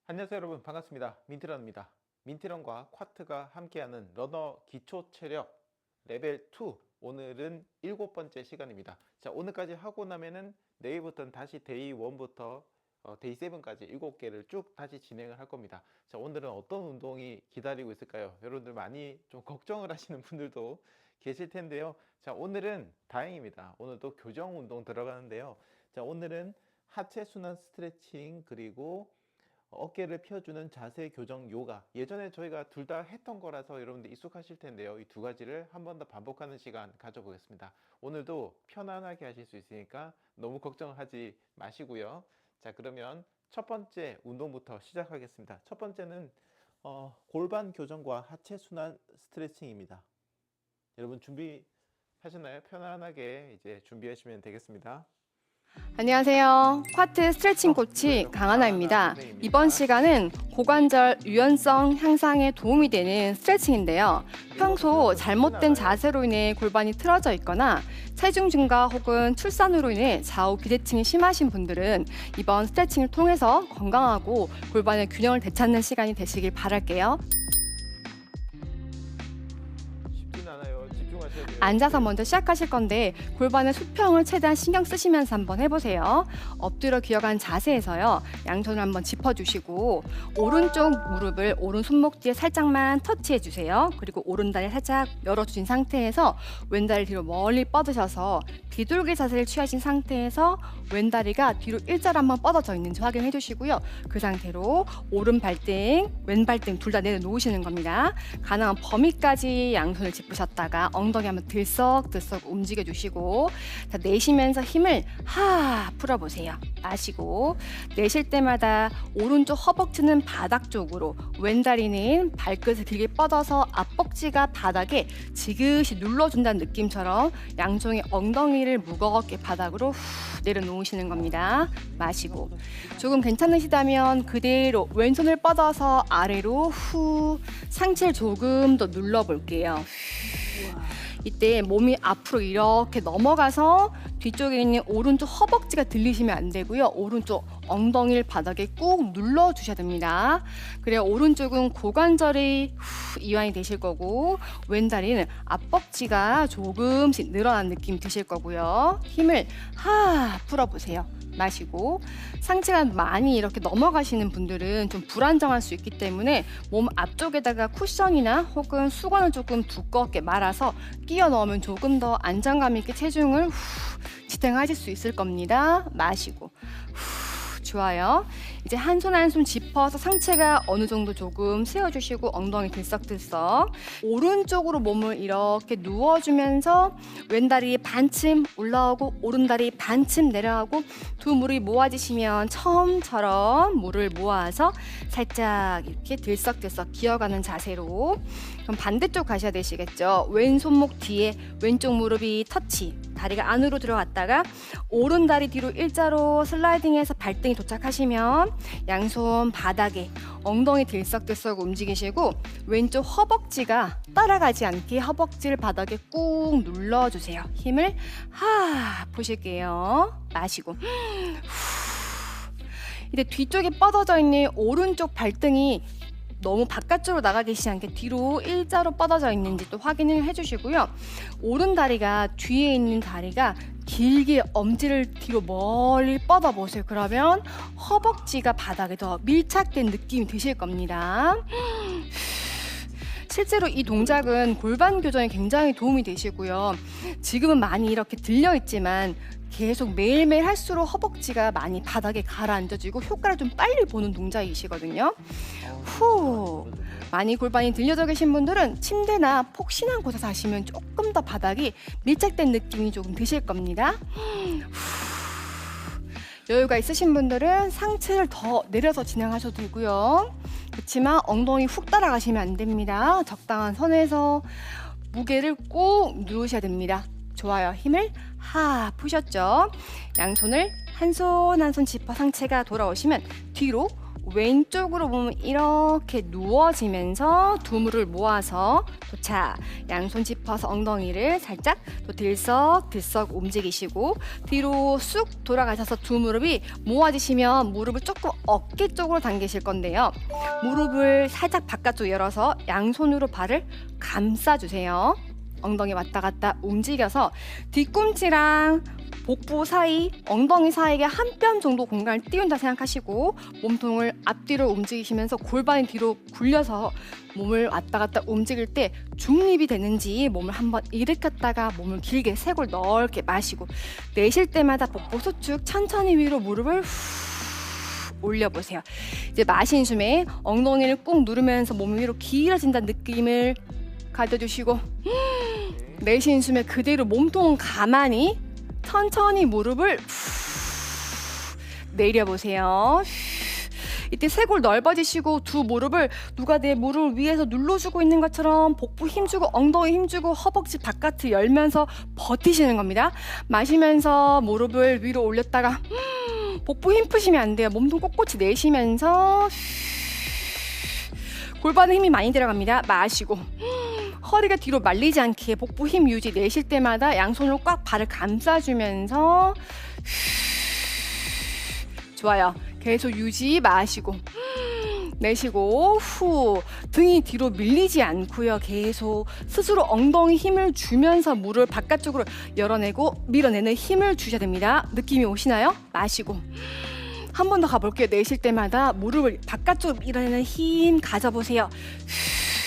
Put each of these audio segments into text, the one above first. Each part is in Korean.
안녕하세요 여러분, 반갑습니다. 민트런입니다. 민트런과 쿼트가 함께하는 러너 기초 체력 레벨 2, 오늘은 7번째 시간입니다. 자, 오늘까지 하고 나면은 내일부터는 다시 데이 1부터 데이 7까지 7개를 쭉 다시 진행을 할 겁니다. 자, 오늘은 어떤 운동이 기다리고 있을까요? 여러분들 많이 좀 걱정을 하시는 분들도 계실 텐데요. 자, 오늘은 다행입니다. 오늘도 교정 운동 들어가는데요. 자, 오늘은 하체 순환 스트레칭, 그리고 어깨를 펴주는 자세 교정 요가, 예전에 저희가 둘 다 했던 거라서 여러분들 익숙하실 텐데요. 이 두 가지를 한 번 더 반복하는 시간 가져보겠습니다. 오늘도 편안하게 하실 수 있으니까 너무 걱정하지 마시고요. 자, 그러면 첫 번째 운동부터 시작하겠습니다. 첫 번째는 골반 교정과 하체 순환 스트레칭입니다. 여러분 준비하셨나요? 편안하게 이제 준비하시면 되겠습니다. 안녕하세요. 쿼트 스트레칭 코치 강하나입니다. 이번 시간은 고관절 유연성 향상에 도움이 되는 스트레칭인데요. 평소 잘못된 자세로 인해 골반이 틀어져 있거나 체중 증가 혹은 출산으로 인해 좌우 비대칭이 심하신 분들은 이번 스트레칭을 통해서 건강하고 골반의 균형을 되찾는 시간이 되시길 바랄게요. 쉽진 않아요. 집중하셔야 돼요. 앉아서 먼저 시작하실 건데 골반의 수평을 최대한 신경 쓰시면서 한번 해보세요. 엎드려 기어간 자세에서요. 양손을 한번 짚어주시고 오른쪽 무릎을 오른 손목 뒤에 살짝만 터치해주세요. 그리고 오른다리 살짝 열어주신 상태에서 왼다리 뒤로 멀리 뻗으셔서 비둘기 자세를 취하신 상태에서 왼다리가 뒤로 일자로 한번 뻗어져 있는지 확인해 주시고요. 그 상태로 오른 발등, 왼 발등 둘 다 내려놓으시는 겁니다. 가능한 범위까지 양손을 짚으셨다가 엉덩이 한번 들썩들썩 움직여 주시고, 자, 내쉬면서 힘을 풀어보세요. 마시고 내쉴 때마다 오른쪽 허벅지는 바닥 쪽으로, 왼다리는 발끝을 길게 뻗어서 앞벅지가 바닥에 지그시 눌러준다는 느낌처럼 양쪽의 엉덩이를 무겁게 바닥으로 내려놓으시는 겁니다. 마시고 조금 괜찮으시다면 그대로 왼손을 뻗어서 아래로 상체를 조금 더 눌러볼게요. 이때 몸이 앞으로 이렇게 넘어가서 뒤쪽에 있는 오른쪽 허벅지가 들리시면 안 되고요. 오른쪽 엉덩이를 바닥에 꾹 눌러 주셔야 됩니다. 그래야 오른쪽은 고관절이 이완이 되실 거고, 왼다리는 앞벅지가 조금씩 늘어난 느낌이 드실 거고요. 힘을 풀어보세요. 마시고, 상체가 많이 이렇게 넘어가시는 분들은 좀 불안정할 수 있기 때문에 몸 앞쪽에다가 쿠션이나 혹은 수건을 조금 두껍게 말아서 끼워 넣으면 조금 더 안정감 있게 체중을 지탱하실 수 있을 겁니다. 마시고 좋아요. 이제 한 손 한 손 짚어서 상체가 어느 정도 조금 세워주시고 엉덩이 들썩들썩 오른쪽으로 몸을 이렇게 누워주면서 왼다리 반쯤 올라오고 오른다리 반쯤 내려가고 두 무릎이 모아지시면 처음처럼 무를 모아서 살짝 이렇게 들썩들썩 기어가는 자세로. 그럼 반대쪽 가셔야 되시겠죠. 왼 손목 뒤에 왼쪽 무릎이 터치, 다리가 안으로 들어갔다가 오른 다리 뒤로 일자로 슬라이딩해서 발등이 도착하시면 양손 바닥에 엉덩이 들썩들썩 움직이시고 왼쪽 허벅지가 따라가지 않게 허벅지를 바닥에 꾹 눌러주세요. 힘을 보실게요. 마시고 이제 뒤쪽에 뻗어져 있는 오른쪽 발등이 너무 바깥쪽으로 나가 계시지 않게 뒤로 일자로 뻗어져 있는지 또 확인을 해주시고요. 오른 다리가 뒤에 있는 다리가 길게 엄지를 뒤로 멀리 뻗어 보세요. 그러면 허벅지가 바닥에 더 밀착된 느낌이 드실 겁니다. 실제로 이 동작은 골반 교정에 굉장히 도움이 되시고요. 지금은 많이 이렇게 들려 있지만 계속 매일매일 할수록 허벅지가 많이 바닥에 가라앉아지고 효과를 좀 빨리 보는 동작이시거든요. 많이 골반이 들려져 계신 분들은 침대나 폭신한 곳에서 하시면 조금 더 바닥이 밀착된 느낌이 조금 드실 겁니다. 여유가 있으신 분들은 상체를 더 내려서 진행하셔도 되고요. 그렇지만 엉덩이 훅 따라가시면 안 됩니다. 적당한 선에서 무게를 꾹 누르셔야 됩니다. 좋아요. 힘을 푸셨죠? 양손을 한 손 한 손 짚어 상체가 돌아오시면 뒤로 왼쪽으로 몸을 이렇게 누워지면서 두 무릎을 모아서 도착. 양손 짚어서 엉덩이를 살짝 또 들썩들썩 움직이시고 뒤로 쑥 돌아가셔서 두 무릎이 모아지시면 무릎을 조금 어깨 쪽으로 당기실 건데요. 무릎을 살짝 바깥쪽 열어서 양손으로 발을 감싸주세요. 엉덩이 왔다 갔다 움직여서 뒤꿈치랑 복부 사이, 엉덩이 사이에 한 뼘 정도 공간을 띄운다 생각하시고 몸통을 앞뒤로 움직이시면서 골반이 뒤로 굴려서 몸을 왔다 갔다 움직일 때 중립이 되는지 몸을 한번 일으켰다가 몸을 길게 쇄골 넓게 마시고 내쉴 때마다 복부 수축 천천히 위로 무릎을 후 올려보세요. 이제 마신 숨에 엉덩이를 꾹 누르면서 몸이 위로 길어진다는 느낌을 가져주시고 내쉬는 숨에 그대로 몸통은 가만히 천천히 무릎을 내려보세요. 이때 쇄골 넓어지시고 두 무릎을 누가 내 무릎을 위에서 눌러주고 있는 것처럼 복부 힘주고 엉덩이 힘주고 허벅지 바깥을 열면서 버티시는 겁니다. 마시면서 무릎을 위로 올렸다가 복부 힘 푸시면 안 돼요. 몸통 꼿꼿이 내쉬면서 골반에 힘이 많이 들어갑니다. 마시고 허리가 뒤로 말리지 않게 복부 힘 유지. 내쉴 때마다 양손으로 꽉 발을 감싸주면서 좋아요. 계속 유지. 마시고 내쉬고 후. 등이 뒤로 밀리지 않고요. 계속 스스로 엉덩이 힘을 주면서 물을 바깥쪽으로 열어내고 밀어내는 힘을 주셔야 됩니다. 느낌이 오시나요? 마시고 한 번 더 가볼게요. 내쉴 때마다 무릎을 바깥쪽으로 밀어내는 힘 가져보세요.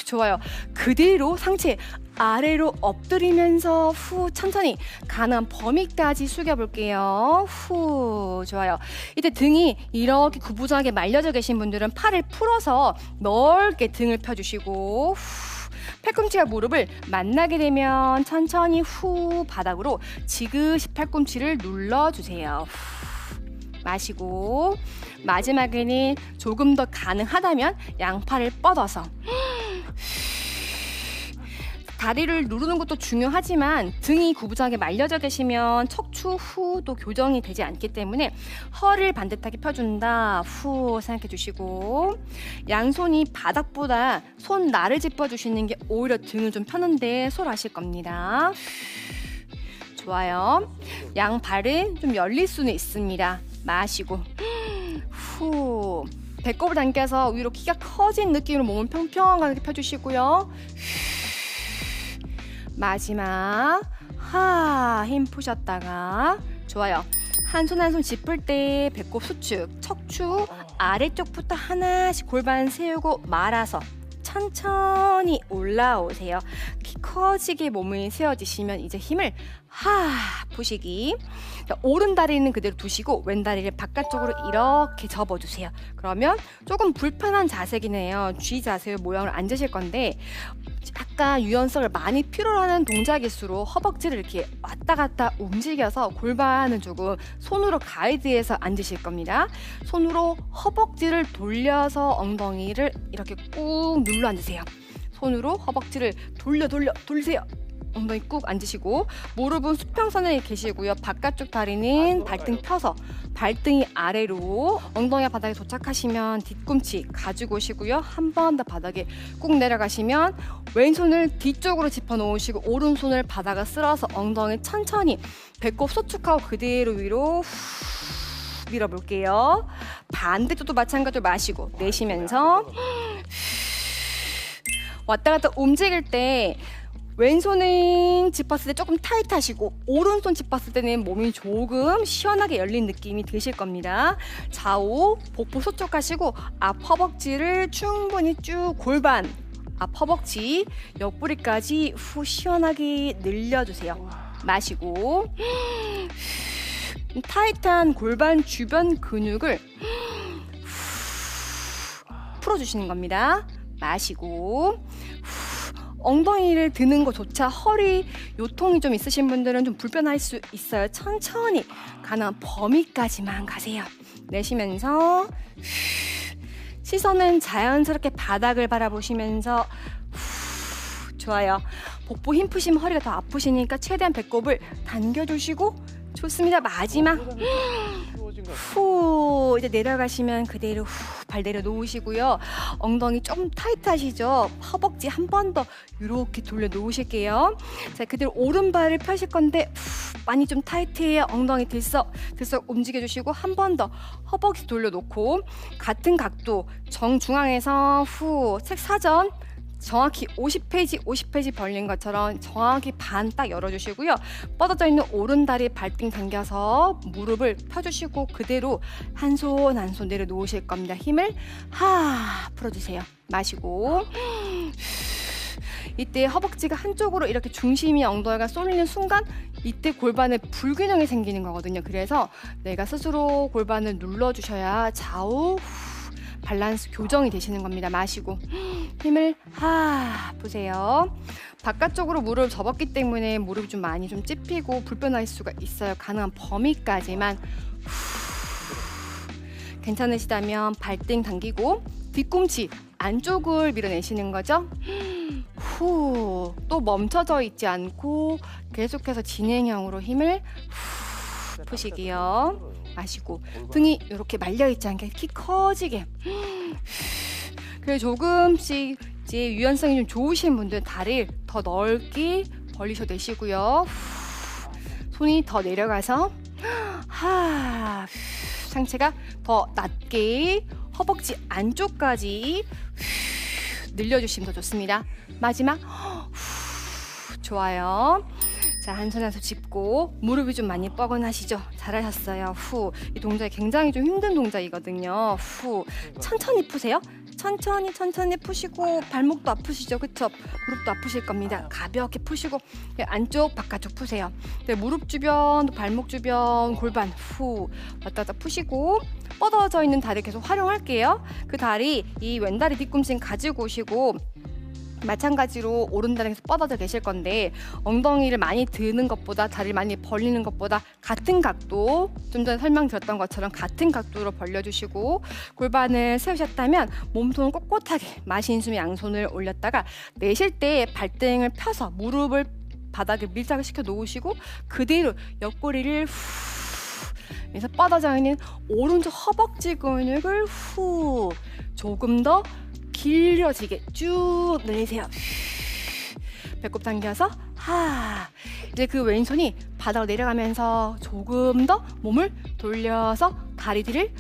좋아요. 그대로 상체 아래로 엎드리면서 후 천천히 가능한 범위까지 숙여볼게요. 후 좋아요. 이때 등이 이렇게 구부정하게 말려져 계신 분들은 팔을 풀어서 넓게 등을 펴주시고 후, 팔꿈치와 무릎을 만나게 되면 천천히 후 바닥으로 지그시 팔꿈치를 눌러주세요. 후. 마시고 마지막에는 조금 더 가능하다면 양팔을 뻗어서 다리를 누르는 것도 중요하지만 등이 구부정하게 말려져 계시면 척추 후도 교정이 되지 않기 때문에 허리를 반듯하게 펴준다. 후 생각해 주시고 양손이 바닥보다 손 나를 짚어주시는 게 오히려 등을 좀 펴는데 솔하실 겁니다. 좋아요. 양발은 좀 열릴 수는 있습니다. 마시고 후 배꼽을 당겨서 위로 키가 커진 느낌으로 몸을 평평하게 펴주시고요. 마지막 힘 푸셨다가 좋아요. 한 손 한 손 짚을 때 배꼽 수축, 척추 아래쪽부터 하나씩 골반 세우고 말아서 천천히 올라오세요. 키 커지게 몸이 세워지시면 이제 힘을 푸시기. 자, 오른 다리는 그대로 두시고 왼 다리를 바깥쪽으로 이렇게 접어주세요. 그러면 조금 불편한 자세긴 해요. G 자세 모양으로 앉으실 건데 약간 유연성을 많이 필요로 하는 동작일수록 허벅지를 이렇게 왔다 갔다 움직여서 골반은 조금 손으로 가이드해서 앉으실 겁니다. 손으로 허벅지를 돌려서 엉덩이를 이렇게 꾹 눌러 앉으세요. 손으로 허벅지를 돌리세요. 엉덩이 꾹 앉으시고 무릎은 수평선에 계시고요. 바깥쪽 다리는 발등 펴서 발등이 아래로 엉덩이가 바닥에 도착하시면 뒤꿈치 가지고 오시고요. 한 번 더 바닥에 꾹 내려가시면 왼손을 뒤쪽으로 짚어놓으시고 오른손을 바닥에 쓸어서 엉덩이 천천히 배꼽 소축하고 그대로 위로 밀어볼게요. 반대쪽도 마찬가지로 마시고 내쉬면서 왔다 갔다 움직일 때 왼손은 짚었을 때 조금 타이트하시고 오른손 짚었을 때는 몸이 조금 시원하게 열린 느낌이 드실 겁니다. 좌우 복부 소축하시고 앞 허벅지를 충분히 쭉 골반 앞 허벅지 옆구리까지 후 시원하게 늘려주세요. 마시고 타이트한 골반 주변 근육을 풀어주시는 겁니다. 마시고 엉덩이를 드는 것조차 허리 요통이 좀 있으신 분들은 좀 불편할 수 있어요. 천천히 가능한 범위까지만 가세요. 내쉬면서 시선은 자연스럽게 바닥을 바라보시면서 좋아요. 복부 힘 푸시면 허리가 더 아프시니까 최대한 배꼽을 당겨주시고 좋습니다. 마지막 쉬워진 것 같아요. 후 이제 내려가시면 그대로 후 발 내려놓으시고요. 엉덩이 좀 타이트하시죠? 허벅지 한 번 더 이렇게 돌려 놓으실게요. 자, 그대로 오른발을 펴실 건데 후, 많이 좀 타이트해요. 엉덩이 들썩 움직여 주시고 한 번 더 허벅지 돌려 놓고 같은 각도 정중앙에서 후 책 사전 정확히 50페이지 벌린 것처럼 정확히 반 딱 열어주시고요. 뻗어져 있는 오른다리 발등 당겨서 무릎을 펴주시고 그대로 한 손 한 손 내려놓으실 겁니다. 힘을 풀어주세요. 마시고 이때 허벅지가 한쪽으로 이렇게 중심이 엉덩이가 쏠리는 순간 이때 골반에 불균형이 생기는 거거든요. 그래서 내가 스스로 골반을 눌러주셔야 좌우 밸런스 교정이 되시는 겁니다. 마시고 힘을 푸세요. 바깥쪽으로 무릎 접었기 때문에 무릎이 좀 많이 좀 찝히고 불편할 수가 있어요. 가능한 범위까지만 괜찮으시다면 발등 당기고 뒤꿈치 안쪽을 밀어내시는 거죠. 또 멈춰져 있지 않고 계속해서 진행형으로 힘을 푸시기요. 마시고 등이 이렇게 말려있지 않게 키 커지게. 그래서 조금씩 이제 유연성이 좀 좋으신 분들 다리를 더 넓게 벌리셔 내시고요. 손이 더 내려가서 상체가 더 낮게 허벅지 안쪽까지 늘려주시면 더 좋습니다. 마지막 좋아요. 자, 한 손 한 손 짚고 무릎이 좀 많이 뻐근하시죠? 잘하셨어요. 이 동작이 굉장히 좀 힘든 동작이거든요. 천천히 푸세요. 천천히 푸시고 발목도 아프시죠? 그쵸? 무릎도 아프실 겁니다. 가볍게 푸시고 안쪽 바깥쪽 푸세요. 무릎 주변, 발목 주변, 골반 왔다 갔다 푸시고 뻗어져 있는 다리 계속 활용할게요. 그 다리 이 왼다리 뒤꿈치 가지고 오시고 마찬가지로 오른다리에서 뻗어져 계실 건데 엉덩이를 많이 드는 것보다 다리를 많이 벌리는 것보다 같은 각도 좀 전에 설명드렸던 것처럼 같은 각도로 벌려주시고 골반을 세우셨다면 몸통을 꼿꼿하게 마신 숨에 양손을 올렸다가 내쉴 때 발등을 펴서 무릎을 바닥에 밀착을 시켜 놓으시고 그대로 옆구리를 그래서 뻗어져 있는 오른쪽 허벅지 근육을 조금 더 길어지게 쭉 내리세요. 배꼽 당겨서 이제 그 왼손이 바닥으로 내려가면서 조금 더 몸을 돌려서 다리 뒤를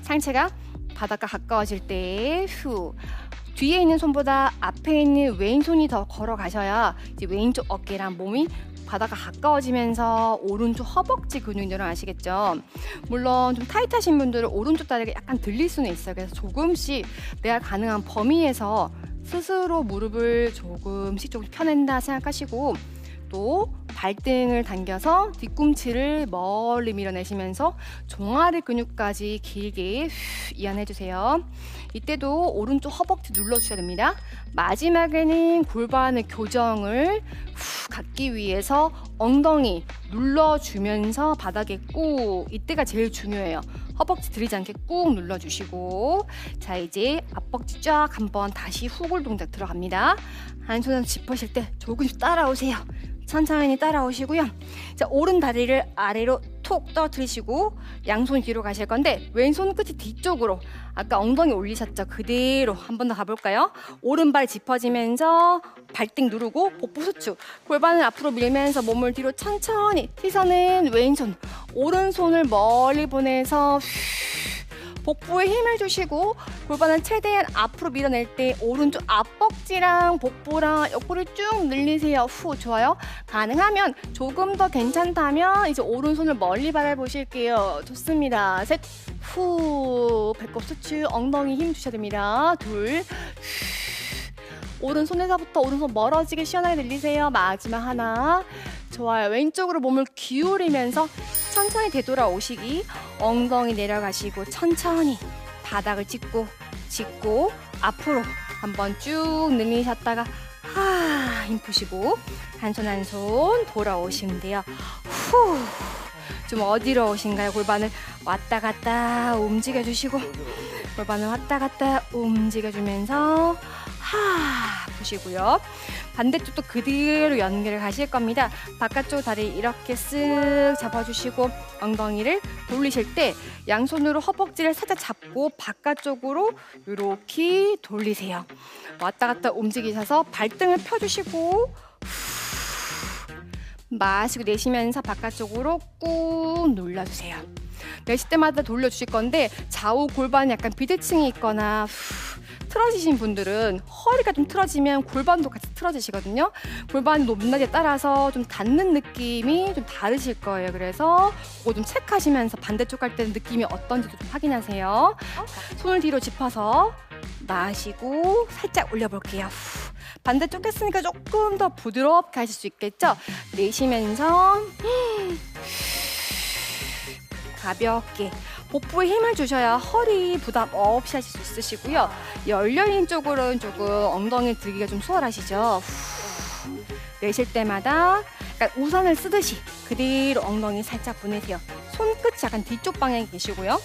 상체가 바닥과 가까워질 때 뒤에 있는 손보다 앞에 있는 왼손이 더 걸어가셔야 이제 왼쪽 어깨랑 몸이 바닥과 가까워지면서 오른쪽 허벅지 근육 늘어나시겠죠. 물론 좀 타이트하신 분들은 오른쪽 다리가 약간 들릴 수는 있어요. 그래서 조금씩 내가 가능한 범위에서 스스로 무릎을 조금씩 펴낸다 생각하시고 또 발등을 당겨서 뒤꿈치를 멀리 밀어내시면서 종아리 근육까지 길게 이완해주세요. 이때도 오른쪽 허벅지 눌러주셔야 됩니다. 마지막에는 골반의 교정을 갖기 위해서 엉덩이 눌러주면서 바닥에 꾹, 이때가 제일 중요해요. 허벅지 들이지 않게 꾹 눌러주시고 자 이제 앞벅지 쫙 한번 다시 후골 동작 들어갑니다. 한 손을 짚으실 때 조금씩 따라오세요. 천천히 따라오시고요. 자, 오른 다리를 아래로 톡 떨어뜨리시고 양손 뒤로 가실 건데 왼손 끝이 뒤쪽으로 아까 엉덩이 올리셨죠? 그대로 한 번 더 가볼까요? 오른발 짚어지면서 발등 누르고 복부 수축 골반을 앞으로 밀면서 몸을 뒤로 천천히 시선은 왼손 오른손을 멀리 보내서 복부에 힘을 주시고 골반을 최대한 앞으로 밀어낼 때 오른쪽 앞벅지랑 복부랑 옆구리 쭉 늘리세요. 좋아요. 가능하면 조금 더 괜찮다면 이제 오른손을 멀리 바라보실게요. 좋습니다. 셋, 배꼽 수축, 엉덩이 힘 주셔야 됩니다. 둘, 오른손에서부터 오른손 멀어지게 시원하게 늘리세요. 마지막 하나. 좋아요. 왼쪽으로 몸을 기울이면서 천천히 되돌아오시기. 엉덩이 내려가시고 천천히 바닥을 짚고 앞으로 한번 쭉 늘리셨다가 힘 푸시고 한 손 한 손 돌아오시면 돼요. 좀 어디러우신가요? 골반을 왔다 갔다 움직여주시고 골반을 왔다 갔다 움직여주면서 보시고요. 반대쪽도 그대로 연결을 가실 겁니다. 바깥쪽 다리 이렇게 쓱 잡아주시고 엉덩이를 돌리실 때 양손으로 허벅지를 살짝 잡고 바깥쪽으로 이렇게 돌리세요. 왔다 갔다 움직이셔서 발등을 펴주시고 마시고 내쉬면서 바깥쪽으로 꾹 눌러주세요. 내쉴 때마다 돌려주실 건데 좌우 골반이 약간 비대칭이 있거나 틀어지신 분들은 허리가 좀 틀어지면 골반도 같이 틀어지시거든요. 골반이 높낮이에 따라서 좀 닿는 느낌이 좀 다르실 거예요. 그래서 그거 좀 체크하시면서 반대쪽 갈 때는 느낌이 어떤지도 좀 확인하세요. 손을 뒤로 짚어서 마시고 살짝 올려볼게요. 반대쪽 했으니까 조금 더 부드럽게 하실 수 있겠죠? 내쉬면서 가볍게 복부에 힘을 주셔야 허리 부담 없이 하실 수 있으시고요. 열려있는 쪽으로는 조금 엉덩이 들기가 좀 수월하시죠. 내쉴 때마다 약간 우산을 쓰듯이 그대로 엉덩이 살짝 보내세요. 손끝이 약간 뒤쪽 방향에 계시고요.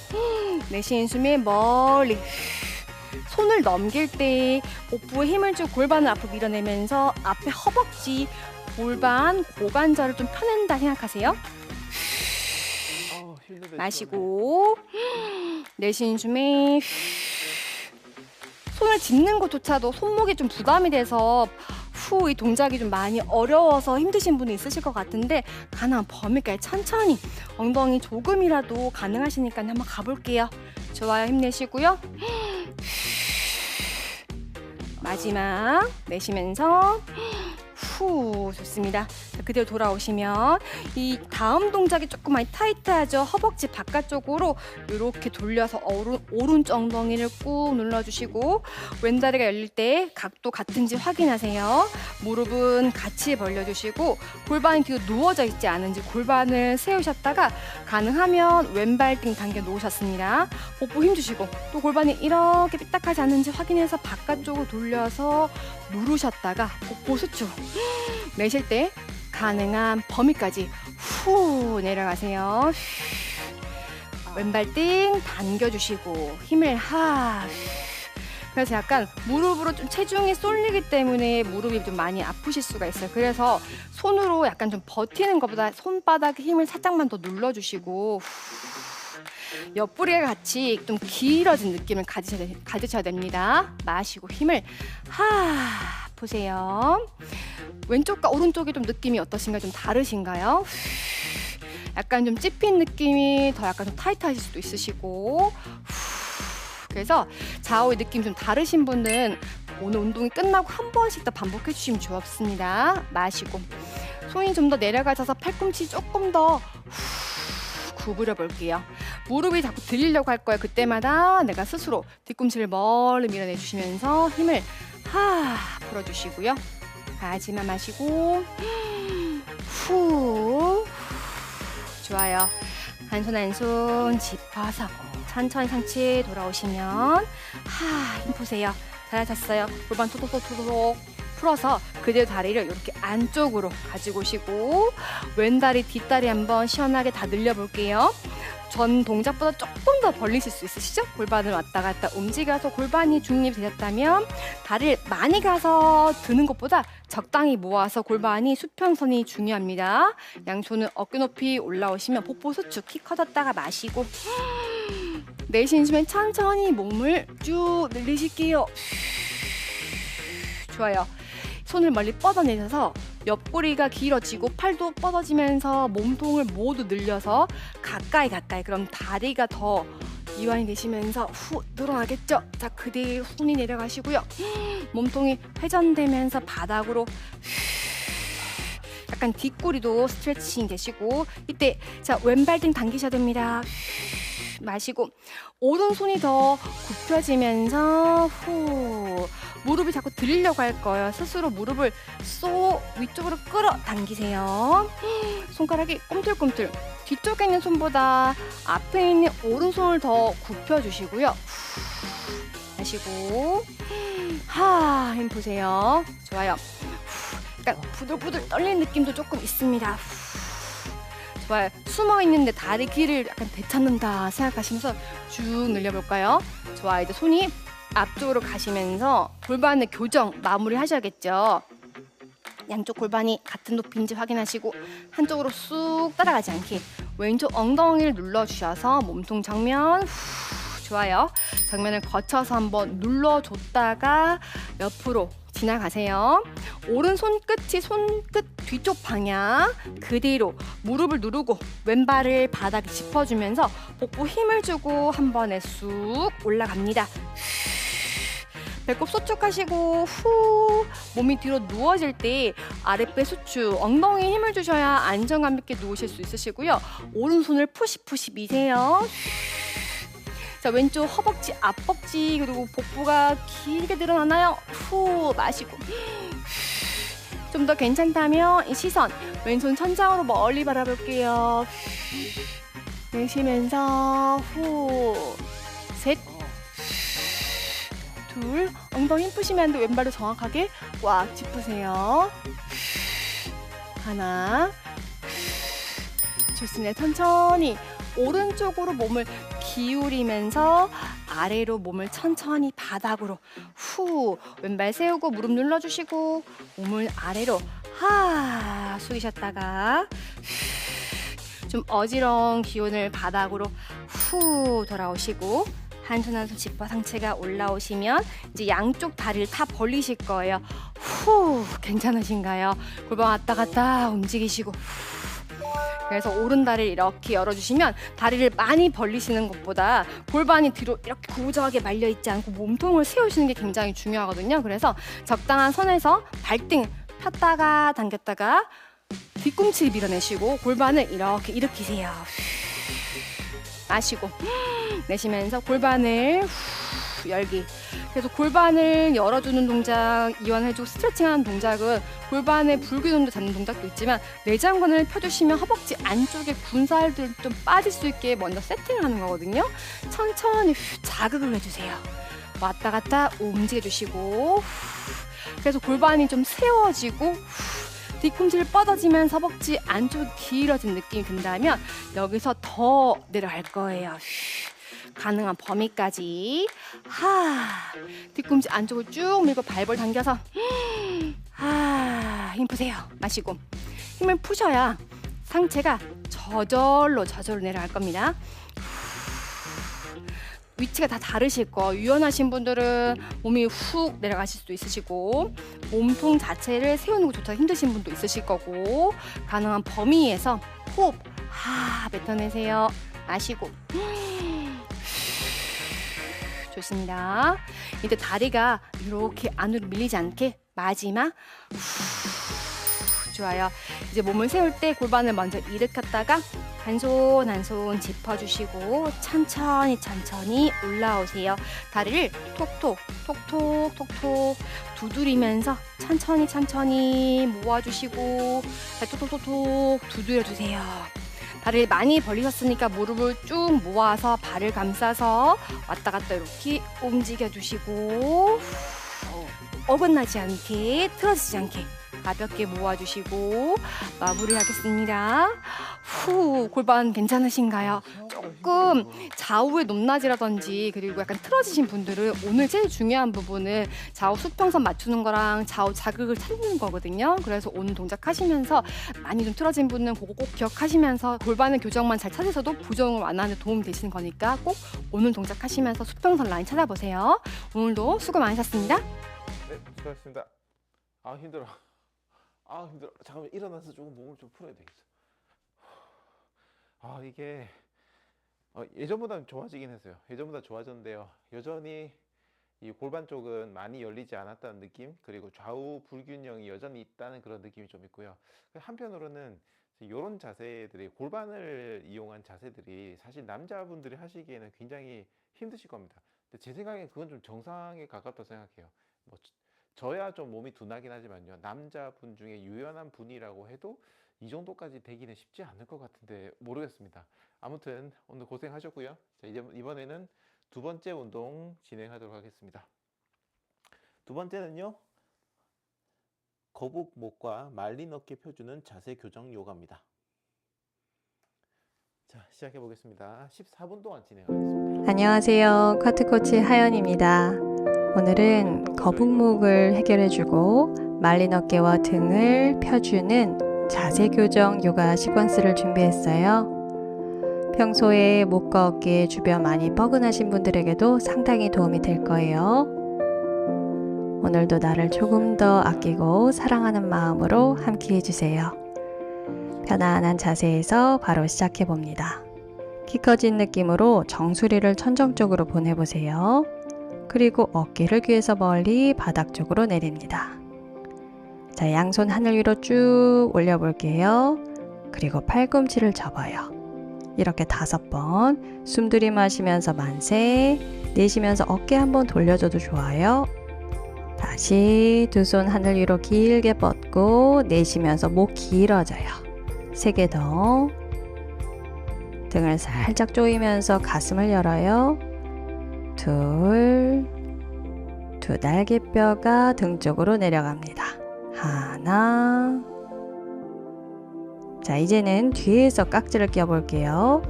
내쉬는 숨에 멀리 손을 넘길 때 복부에 힘을 주고 골반을 앞으로 밀어내면서 앞에 허벅지, 골반, 고관절을 좀 펴낸다 생각하세요. 마시고 내쉬는 숨에 손을 짚는 것조차도 손목이 좀 부담이 돼서 이 동작이 좀 많이 어려워서 힘드신 분이 있으실 것 같은데 가능한 범위까지 천천히 엉덩이 조금이라도 가능하시니까 한번 가볼게요. 좋아요. 힘내시고요. 마지막 내쉬면서 좋습니다. 자, 그대로 돌아오시면 이 다음 동작이 조금 많이 타이트하죠. 허벅지 바깥쪽으로 이렇게 돌려서 오른쪽 엉덩이를 꾹 눌러주시고 왼다리가 열릴 때 각도 같은지 확인하세요. 무릎은 같이 벌려주시고 골반이 뒤로 누워져 있지 않은지 골반을 세우셨다가 가능하면 왼발등 당겨 놓으셨습니다. 복부 힘주시고 또 골반이 이렇게 삐딱하지 않은지 확인해서 바깥쪽으로 돌려서 누르셨다가 복부 수축 내쉴 때 가능한 범위까지 내려가세요. 왼발등 당겨주시고 힘을 그래서 약간 무릎으로 좀 체중이 쏠리기 때문에 무릎이 좀 많이 아프실 수가 있어요. 그래서 손으로 약간 좀 버티는 것보다 손바닥에 힘을 살짝만 더 눌러주시고 옆구리가 같이 좀 길어진 느낌을 가지셔야 됩니다. 마시고 힘을 보세요. 왼쪽과 오른쪽이 좀 느낌이 어떠신가요? 좀 다르신가요? 약간 좀 찝힌 느낌이 더 약간 좀 타이트하실 수도 있으시고 그래서 좌우의 느낌이 좀 다르신 분은 오늘 운동이 끝나고 한 번씩 더 반복해 주시면 좋습니다. 마시고 손이 좀 더 내려가셔서 팔꿈치 조금 더 구부려 볼게요. 무릎이 자꾸 들리려고 할 거예요. 그때마다 내가 스스로 뒤꿈치를 멀리 밀어내 주시면서 힘을 풀어주시고요. 마지막 마시고 좋아요. 한 손 한 손 짚어서 천천히 상체 돌아오시면 힘 푸세요. 잘하셨어요. 골반 토독토독 풀어서 그대로 다리를 이렇게 안쪽으로 가지고 오시고 왼다리 뒷다리 한번 시원하게 다 늘려볼게요. 전 동작보다 조금 더 벌리실 수 있으시죠? 골반을 왔다 갔다 움직여서 골반이 중립이 되셨다면 다리를 많이 가서 드는 것보다 적당히 모아서 골반이 수평선이 중요합니다. 양손은 어깨 높이 올라오시면 복부 수축 키 커졌다가 마시고 내쉬는 숨에 천천히 몸을 쭉 늘리실게요. 좋아요. 손을 멀리 뻗어내셔서 옆구리가 길어지고 팔도 뻗어지면서 몸통을 모두 늘려서 가까이 그럼 다리가 더 이완이 되시면서 늘어나겠죠? 자, 그대로 손이 내려가시고요. 몸통이 회전되면서 바닥으로 약간 뒷구리도 스트레칭 되시고 이때 자 왼발등 당기셔야 됩니다. 마시고 오른손이 더 굽혀지면서 무릎이 자꾸 들리려고 할 거예요. 스스로 무릎을 쏙 위쪽으로 끌어당기세요. 손가락이 꿈틀꿈틀 뒤쪽에 있는 손보다 앞에 있는 오른손을 더 굽혀주시고요. 마시고 힘 푸세요. 좋아요. 약간 부들부들 떨리는 느낌도 조금 있습니다. 좋아요. 숨어있는데 다리 길을 약간 되찾는다 생각하시면서 쭉 늘려볼까요? 좋아요. 이제 손이 앞쪽으로 가시면서 골반의 교정 마무리 하셔야겠죠. 양쪽 골반이 같은 높이인지 확인하시고 한쪽으로 쑥 따라가지 않게 왼쪽 엉덩이를 눌러주셔서 몸통 정면 좋아요. 정면을 거쳐서 한번 눌러줬다가 옆으로 지나가세요. 오른 손끝이 손끝 뒤쪽 방향 그대로 무릎을 누르고 왼발을 바닥에 짚어주면서 복부 힘을 주고 한 번에 쑥 올라갑니다. 배꼽 소축하시고 후 몸이 뒤로 누워질 때 아랫배 수축 엉덩이에 힘을 주셔야 안정감 있게 누우실 수 있으시고요. 오른손을 푸시푸시 미세요. 자, 왼쪽 허벅지 앞벅지 그리고 복부가 길게 늘어나나요? 후 마시고 좀 더 괜찮다면 이 시선 왼손 천장으로 멀리 바라볼게요. 내쉬면서 후 셋 둘, 엉덩이 힘 푸시면 안 돼. 왼발을 정확하게 꽉 짚으세요. 하나. 좋습니다. 천천히 오른쪽으로 몸을 기울이면서 아래로 몸을 천천히 바닥으로 후 왼발 세우고 무릎 눌러주시고 몸을 아래로 하 숙이셨다가 좀 어지러운 기운을 바닥으로 후 돌아오시고 한 손 한 손 짚어 상체가 올라오시면 이제 양쪽 다리를 다 벌리실 거예요. 후 괜찮으신가요? 골반 왔다 갔다 움직이시고 그래서 오른 다리를 이렇게 열어주시면 다리를 많이 벌리시는 것보다 골반이 뒤로 이렇게 고정하게 말려있지 않고 몸통을 세우시는 게 굉장히 중요하거든요. 그래서 적당한 선에서 발등 폈다가 당겼다가 뒤꿈치를 밀어내시고 골반을 이렇게 일으키세요. 마시고 내쉬면서 골반을 열기. 그래서 골반을 열어주는 동작, 이완해주고 스트레칭하는 동작은 골반의 불균형도 잡는 동작도 있지만 내장근을 펴주시면 허벅지 안쪽에 군살들 좀 빠질 수 있게 먼저 세팅하는 거거든요. 천천히 자극을 해주세요. 왔다 갔다 움직여주시고 그래서 골반이 좀 세워지고 뒤꿈치를 뻗어지면서 허벅지 안쪽이 길어진 느낌이 든다면 여기서 더 내려갈 거예요. 가능한 범위까지 뒤꿈치 안쪽을 쭉 밀고 발볼 당겨서 힘 푸세요. 마시고 힘을 푸셔야 상체가 저절로 내려갈 겁니다. 위치가 다 다르실 거. 유연하신 분들은 몸이 훅 내려가실 수도 있으시고 몸통 자체를 세우는 것조차 힘드신 분도 있으실 거고 가능한 범위에서 호흡 뱉어내세요. 마시고 좋습니다. 이때 다리가 이렇게 안으로 밀리지 않게 마지막 좋아요. 이제 몸을 세울 때 골반을 먼저 일으켰다가 한 손 한 손 짚어주시고 천천히 올라오세요. 다리를 톡톡 두드리면서 천천히 모아주시고 톡톡 두드려주세요. 다리를 많이 벌리셨으니까 무릎을 쭉 모아서 발을 감싸서 왔다 갔다 이렇게 움직여주시고 어긋나지 않게 틀어지지 않게 가볍게 모아주시고 마무리하겠습니다. 골반 괜찮으신가요? 조금 좌우의 높낮이라든지 그리고 약간 틀어지신 분들은 오늘 제일 중요한 부분은 좌우 수평선 맞추는 거랑 좌우 자극을 찾는 거거든요. 그래서 오늘 동작 하시면서 많이 좀 틀어진 분은 그거 꼭 기억하시면서 골반의 교정만 잘 찾으셔도 부종을 완화하는 데 도움이 되시는 거니까 꼭 오늘 동작 하시면서 수평선 라인 찾아보세요. 오늘도 수고 많으셨습니다. 네, 수고하셨습니다. 힘들어. 힘들어. 잠깐만 일어나서 조금 몸을 좀 풀어야 되겠어. 이게 예전보다는 좋아지긴 했어요. 예전보다 좋아졌는데요. 여전히 이 골반 쪽은 많이 열리지 않았다는 느낌, 그리고 좌우 불균형이 여전히 있다는 그런 느낌이 좀 있고요. 한편으로는 이런 자세들이, 골반을 이용한 자세들이 사실 남자분들이 하시기에는 굉장히 힘드실 겁니다. 근데 제 생각엔 그건 좀 정상에 가깝다고 생각해요. 저야 좀 몸이 둔하긴 하지만요, 남자분 중에 유연한 분이라고 해도 이 정도까지 되기는 쉽지 않을 것 같은데 모르겠습니다. 아무튼 오늘 고생하셨고요. 자, 이번에는 두 번째 운동 진행하도록 하겠습니다. 두 번째는요, 거북목과 말린 어깨 펴주는 자세 교정 요가입니다. 자, 시작해 보겠습니다. 14분 동안 진행하겠습니다. 안녕하세요. 카트 코치 하연입니다. 오늘은 거북목을 해결해주고 말린 어깨와 등을 펴주는 자세 교정 요가 시퀀스를 준비했어요. 평소에 목과 어깨 주변 많이 뻐근하신 분들에게도 상당히 도움이 될 거예요. 오늘도 나를 조금 더 아끼고 사랑하는 마음으로 함께 해주세요. 편안한 자세에서 바로 시작해 봅니다. 키 커진 느낌으로 정수리를 천정 쪽으로 보내보세요. 그리고 어깨를 귀에서 멀리 바닥 쪽으로 내립니다. 자, 양손 하늘 위로 쭉 올려볼게요. 그리고 팔꿈치를 접어요. 이렇게 5번. 숨 들이마시면서 만세, 내쉬면서 어깨 한번 돌려줘도 좋아요. 다시 두 손 하늘 위로 길게 뻗고 내쉬면서 목 길어져요. 3개 더. 등을 살짝 조이면서 가슴을 열어요. 두 날개뼈가 등 쪽으로 내려갑니다. 하나. 자, 이제는 뒤에서 깍지를 껴볼게요.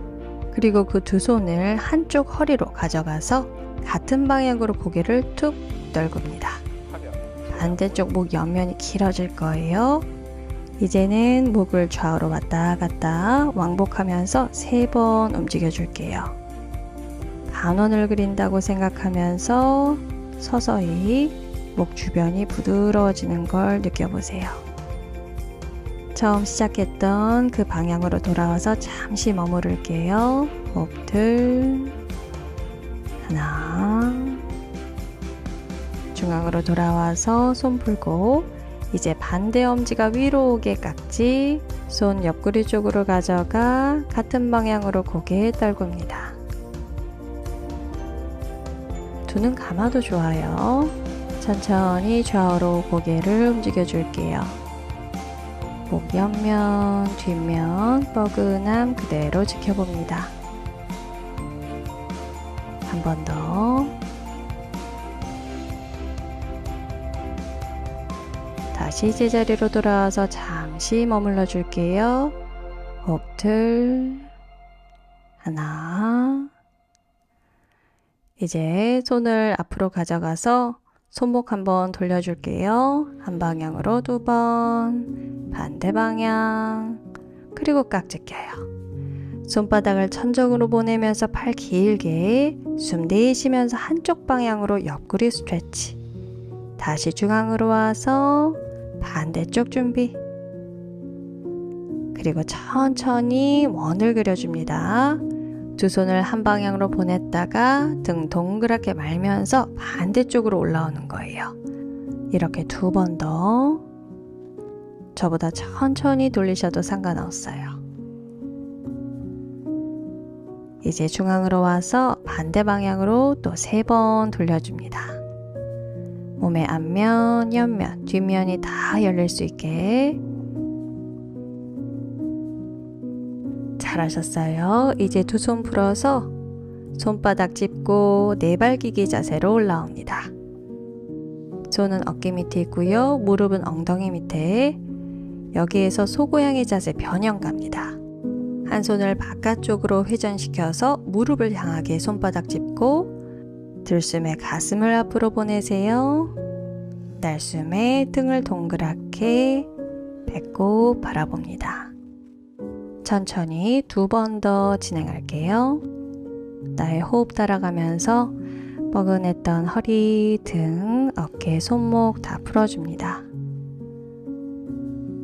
그리고 그 두 손을 한쪽 허리로 가져가서 같은 방향으로 고개를 툭 떨굽니다. 반대쪽 목 옆면이 길어질 거예요. 이제는 목을 좌우로 왔다 갔다 왕복하면서 3번 움직여 줄게요. 반원을 그린다고 생각하면서 서서히 목 주변이 부드러워지는 걸 느껴보세요. 처음 시작했던 그 방향으로 돌아와서 잠시 머무를게요. 호흡들. 하나. 중앙으로 돌아와서 손 풀고 이제 반대 엄지가 위로 오게 깍지, 손 옆구리 쪽으로 가져가 같은 방향으로 고개 떨굽니다. 두 눈 감아도 좋아요. 천천히 좌우로 고개를 움직여 줄게요. 목 옆면, 뒷면, 뻐근함 그대로 지켜봅니다. 한 번 더. 다시 제자리로 돌아와서 잠시 머물러 줄게요. 호흡들. 하나. 이제 손을 앞으로 가져가서 손목 한번 돌려줄게요. 한 방향으로 2번, 반대 방향, 그리고 깍지 껴요. 손바닥을 천정으로 보내면서 팔 길게 숨 내쉬면서 한쪽 방향으로 옆구리 스트레치. 다시 중앙으로 와서 반대쪽 준비. 그리고 천천히 원을 그려줍니다. 두 손을 한 방향으로 보냈다가 등 동그랗게 말면서 반대쪽으로 올라오는 거예요. 이렇게 2번 더. 저보다 천천히 돌리셔도 상관없어요. 이제 중앙으로 와서 반대 방향으로 또 3번 돌려줍니다. 몸의 앞면, 옆면, 뒷면이 다 열릴 수 있게. 잘하셨어요. 이제 두 손 풀어서 손바닥 짚고 네발기기 자세로 올라옵니다. 손은 어깨 밑에 있고요. 무릎은 엉덩이 밑에. 여기에서 소고양이 자세 변형 갑니다. 한 손을 바깥쪽으로 회전시켜서 무릎을 향하게 손바닥 짚고 들숨에 가슴을 앞으로 보내세요. 날숨에 등을 동그랗게 배꼽 바라봅니다. 천천히 2번 더 진행할게요. 나의 호흡 따라가면서 뻐근했던 허리, 등, 어깨, 손목 다 풀어줍니다.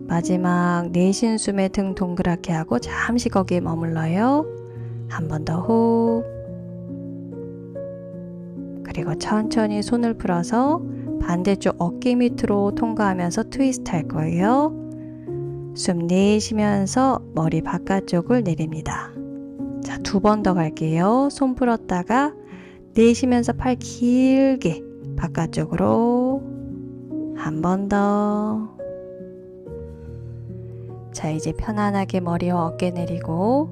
마지막 내쉰 숨에 등 동그랗게 하고 잠시 거기에 머물러요. 한 번 더 호흡. 그리고 천천히 손을 풀어서 반대쪽 어깨 밑으로 통과하면서 트위스트 할 거예요. 숨 내쉬면서 머리 바깥쪽을 내립니다. 자, 2번 더 갈게요. 손 풀었다가 내쉬면서 팔 길게 바깥쪽으로. 한 번 더. 자, 이제 편안하게 머리와 어깨 내리고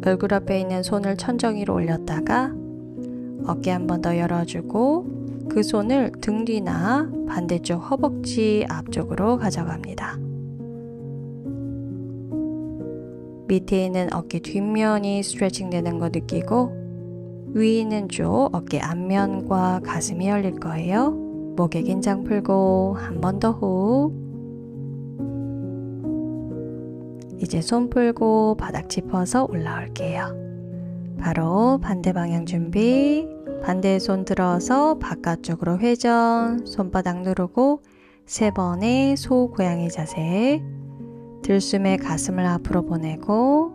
얼굴 앞에 있는 손을 천정 위로 올렸다가 어깨 한 번 더 열어주고 그 손을 등 뒤나 반대쪽 허벅지 앞쪽으로 가져갑니다. 밑에 있는 어깨 뒷면이 스트레칭 되는 거 느끼고 위 있는 쪽 어깨 앞면과 가슴이 열릴 거예요. 목에 긴장 풀고 한 번 더 호흡. 이제 손 풀고 바닥 짚어서 올라올게요. 바로 반대 방향 준비. 반대 손 들어서 바깥쪽으로 회전, 손바닥 누르고 3번의 소 고양이 자세. 들숨에 가슴을 앞으로 보내고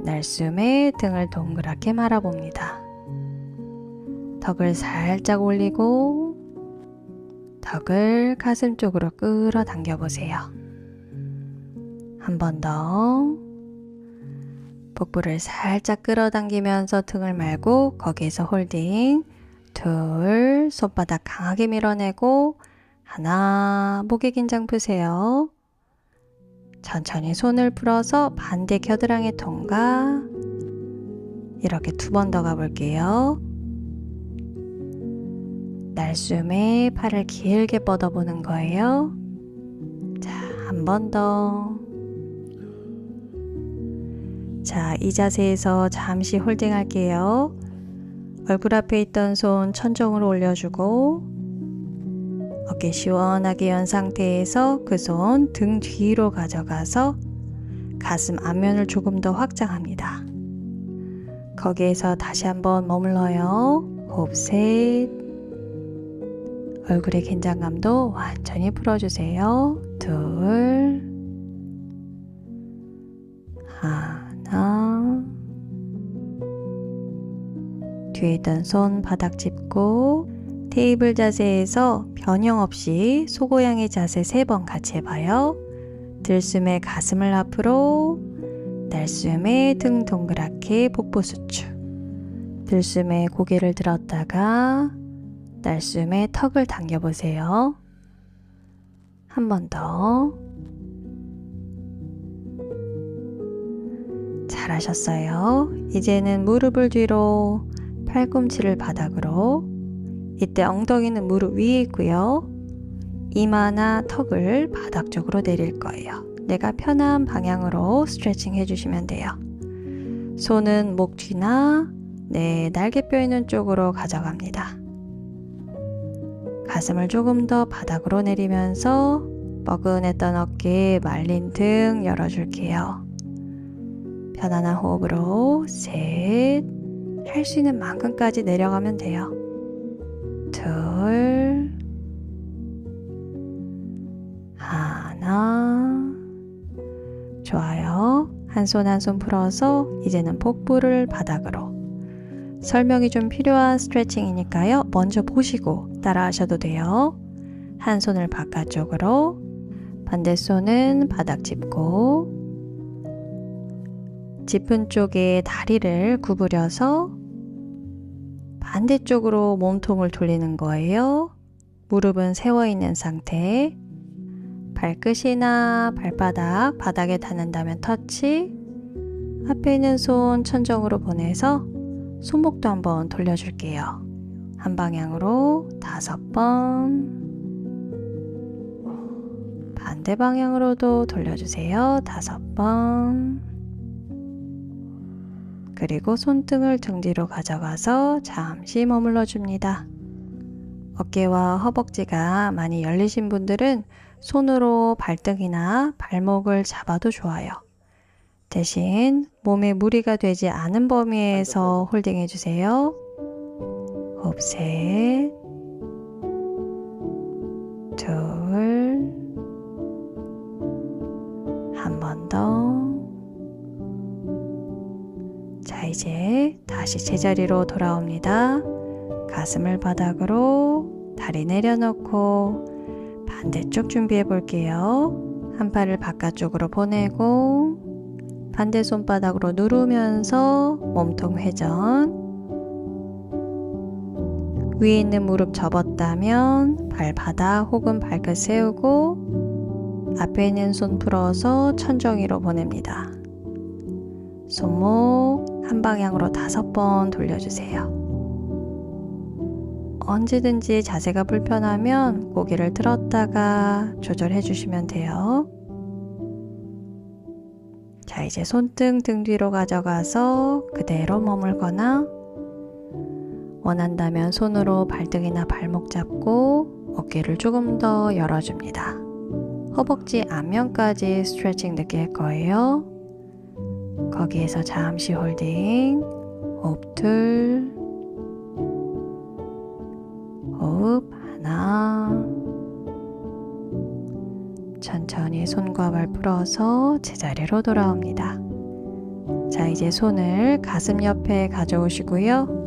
날숨에 등을 동그랗게 말아봅니다. 턱을 살짝 올리고 턱을 가슴 쪽으로 끌어당겨 보세요. 한 번 더. 복부를 살짝 끌어당기면서 등을 말고 거기에서 홀딩. 둘, 손바닥 강하게 밀어내고 하나, 목에 긴장 푸세요. 천천히 손을 풀어서 반대 겨드랑이 통과. 이렇게 2번 더 가볼게요. 날숨에 팔을 길게 뻗어보는 거예요. 자, 한 번 더. 자, 이 자세에서 잠시 홀딩 할게요. 얼굴 앞에 있던 손 천정으로 올려주고 어깨 시원하게 연 상태에서 그 손 등 뒤로 가져가서 가슴 앞면을 조금 더 확장합니다. 거기에서 다시 한번 머물러요. 호흡 셋. 얼굴의 긴장감도 완전히 풀어주세요. 둘, 하나. 뒤에 있던 손 바닥 짚고 테이블 자세에서 변형 없이 소고양이 자세 3번 같이 해봐요. 들숨에 가슴을 앞으로, 날숨에 등 동그랗게 복부 수축. 들숨에 고개를 들었다가 날숨에 턱을 당겨보세요. 한 번 더. 잘하셨어요. 이제는 무릎을 뒤로, 팔꿈치를 바닥으로. 이때 엉덩이는 무릎 위에 있고요. 이마나 턱을 바닥 쪽으로 내릴 거예요. 내가 편한 방향으로 스트레칭 해주시면 돼요. 손은 목 뒤나 날개뼈 있는 쪽으로 가져갑니다. 가슴을 조금 더 바닥으로 내리면서 뻐근했던 어깨, 말린 등 열어줄게요. 편안한 호흡으로 셋, 할 수 있는 만큼까지 내려가면 돼요. 둘, 하나. 좋아요. 한 손 한 손 풀어서 이제는 복부를 바닥으로. 설명이 좀 필요한 스트레칭이니까요. 먼저 보시고 따라 하셔도 돼요. 한 손을 바깥쪽으로, 반대 손은 바닥 짚고, 짚은 쪽에 다리를 구부려서 반대쪽으로 몸통을 돌리는 거예요. 무릎은 세워 있는 상태. 발끝이나 발바닥 바닥에 닿는다면 터치. 앞에 있는 손 천정으로 보내서 손목도 한번 돌려줄게요. 한 방향으로 5번. 반대 방향으로도 돌려주세요. 5번. 그리고 손등을 등 뒤로 가져가서 잠시 머물러 줍니다. 어깨와 허벅지가 많이 열리신 분들은 손으로 발등이나 발목을 잡아도 좋아요. 대신 몸에 무리가 되지 않은 범위에서 홀딩 해주세요. 호흡 셋, 둘, 한 번 더. 자, 이제 다시 제자리로 돌아옵니다. 가슴을 바닥으로, 다리 내려놓고 반대쪽 준비해 볼게요. 한 팔을 바깥쪽으로 보내고 반대 손바닥으로 누르면서 몸통 회전. 위에 있는 무릎 접었다면 발바닥 혹은 발끝 세우고 앞에 있는 손 풀어서 천정위로 보냅니다. 손목 한 방향으로 5번 돌려주세요. 언제든지 자세가 불편하면 고개를 들었다가 조절해 주시면 돼요. 자, 이제 손등 등 뒤로 가져가서 그대로 머물거나 원한다면 손으로 발등이나 발목 잡고 어깨를 조금 더 열어줍니다. 허벅지 앞면까지 스트레칭 느낄 거예요. 거기에서 잠시 홀딩, 호흡 둘, 호흡 하나. 천천히 손과 발 풀어서 제자리로 돌아옵니다. 자, 이제 손을 가슴 옆에 가져오시고요.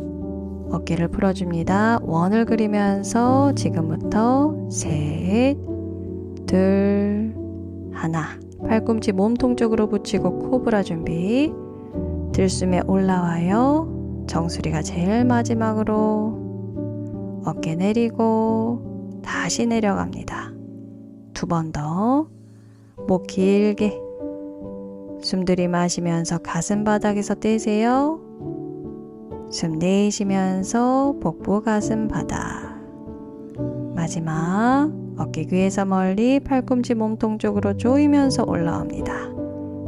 어깨를 풀어줍니다. 원을 그리면서 지금부터 셋, 둘, 하나. 팔꿈치 몸통 쪽으로 붙이고 코브라 준비. 들숨에 올라와요. 정수리가 제일 마지막으로. 어깨 내리고 다시 내려갑니다. 두 번 더. 목 길게. 숨 들이마시면서 가슴 바닥에서 떼세요. 숨 내쉬면서 복부 가슴 바닥. 마지막 어깨 귀에서 멀리 팔꿈치 몸통 쪽으로 조이면서 올라옵니다.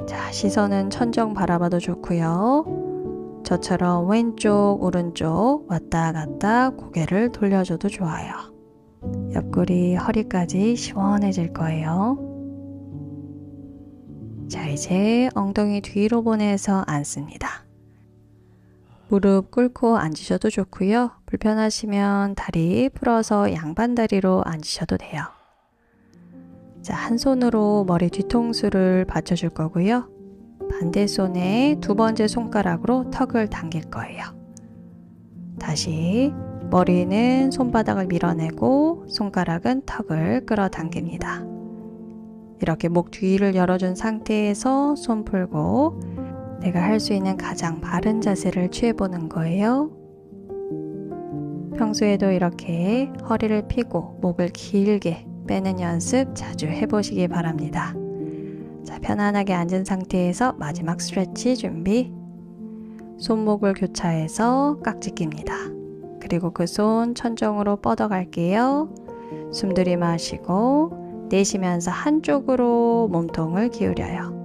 자, 시선은 천정 바라봐도 좋고요. 저처럼 왼쪽 오른쪽 왔다 갔다 고개를 돌려줘도 좋아요. 옆구리 허리까지 시원해질 거예요. 자, 이제 엉덩이 뒤로 보내서 앉습니다. 무릎 꿇고 앉으셔도 좋고요. 불편하시면 다리 풀어서 양반 다리로 앉으셔도 돼요. 자, 한 손으로 머리 뒤통수를 받쳐줄 거고요. 반대 손에 두 번째 손가락으로 턱을 당길 거예요. 다시 머리는 손바닥을 밀어내고 손가락은 턱을 끌어당깁니다. 이렇게 목 뒤를 열어준 상태에서 손 풀고 내가 할 수 있는 가장 바른 자세를 취해보는 거예요. 평소에도 이렇게 허리를 펴고 목을 길게 빼는 연습 자주 해보시기 바랍니다. 자, 편안하게 앉은 상태에서 마지막 스트레치 준비. 손목을 교차해서 깍지 낍니다. 그리고 그 손 천정으로 뻗어갈게요. 숨 들이마시고 내쉬면서 한쪽으로 몸통을 기울여요.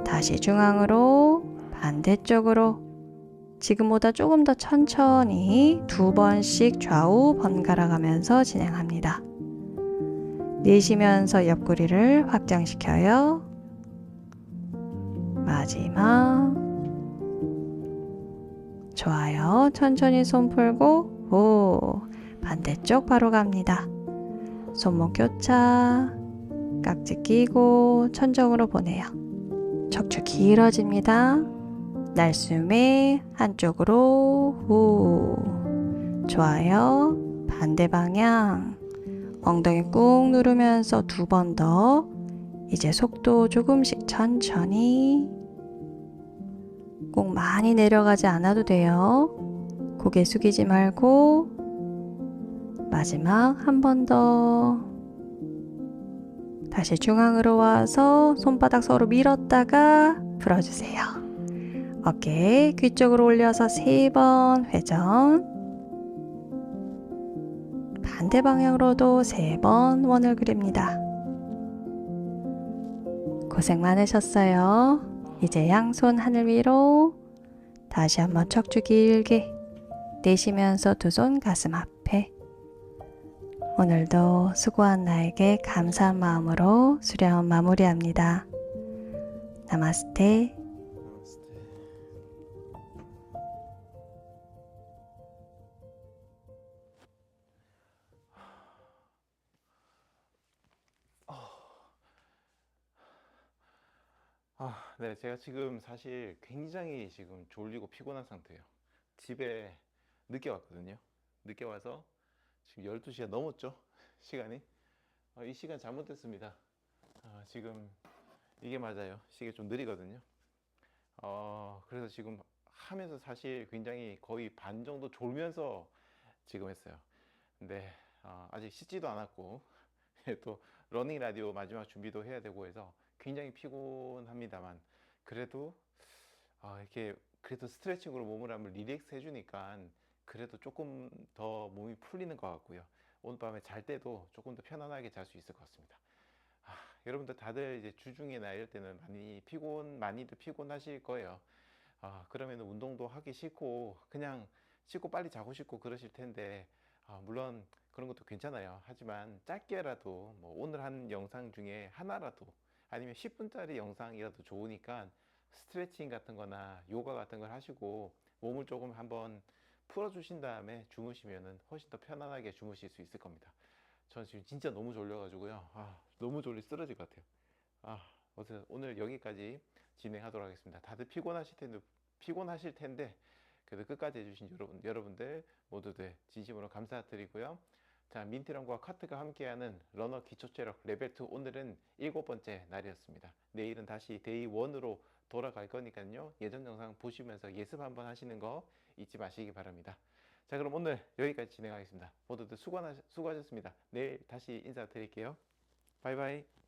다시 중앙으로, 반대쪽으로. 지금보다 조금 더 천천히 두 번씩 좌우 번갈아 가면서 진행합니다. 내쉬면서 옆구리를 확장시켜요. 마지막. 좋아요. 천천히 손 풀고 오, 반대쪽 바로 갑니다. 손목 교차, 깍지 끼고 천정으로 보내요. 척추 길어집니다. 날숨에 한쪽으로 후. 좋아요. 반대 방향. 엉덩이 꾹 누르면서 두 번 더. 이제 속도 조금씩 천천히. 꼭 많이 내려가지 않아도 돼요. 고개 숙이지 말고. 마지막 한 번 더. 다시 중앙으로 와서 손바닥 서로 밀었다가 풀어주세요. 어깨 귀 쪽으로 올려서 3번 회전. 반대 방향으로도 3번 원을 그립니다. 고생 많으셨어요. 이제 양손 하늘 위로. 다시 한번 척추 길게. 내쉬면서 두 손 가슴 앞에. 오늘도 수고한 나에게 감사한 마음으로 수련 마무리합니다. 나마스테. 네, 제가 지금 사실 굉장히 지금 졸리고 피곤한 상태예요. 집에 늦게 왔거든요. 늦게 와서 지금 12시가 넘었죠? 시간이. 이 시간 잘못됐습니다. 지금 이게 맞아요. 시계 좀 느리거든요. 그래서 지금 하면서 사실 굉장히 거의 반 정도 졸면서 지금 했어요. 근데 아직 씻지도 않았고 또 러닝 라디오 마지막 준비도 해야 되고 해서 굉장히 피곤합니다만 그래도 이렇게 그래도 스트레칭으로 몸을 한번 릴렉스 해주니까 그래도 조금 더 몸이 풀리는 것 같고요. 오늘 밤에 잘 때도 조금 더 편안하게 잘 수 있을 것 같습니다. 여러분들 다들 이제 주중이나 이럴 때는 많이들 피곤하실 거예요. 그러면 운동도 하기 싫고 그냥 씻고 빨리 자고 싶고 그러실 텐데 물론 그런 것도 괜찮아요. 하지만 짧게라도 뭐 오늘 한 영상 중에 하나라도 아니면 10분짜리 영상이라도 좋으니까 스트레칭 같은 거나 요가 같은 걸 하시고 몸을 조금 한번 풀어주신 다음에 주무시면은 훨씬 더 편안하게 주무실 수 있을 겁니다. 저는 지금 진짜 너무 졸려가지고요. 너무 졸리 쓰러질 것 같아요. 어쨌든 오늘 여기까지 진행하도록 하겠습니다. 다들 피곤하실 텐데 그래도 끝까지 해주신 여러분들 모두들 진심으로 감사드리고요. 자, 민트런과 카트가 함께하는 러너 기초체력 레벨 2 오늘은 7번째 날이었습니다. 내일은 다시 데이 1으로 돌아갈 거니까요. 예전 영상 보시면서 예습 한번 하시는 거 잊지 마시기 바랍니다. 자, 그럼 오늘 여기까지 진행하겠습니다. 모두들 수고하셨습니다. 내일 다시 인사드릴게요. 바이바이.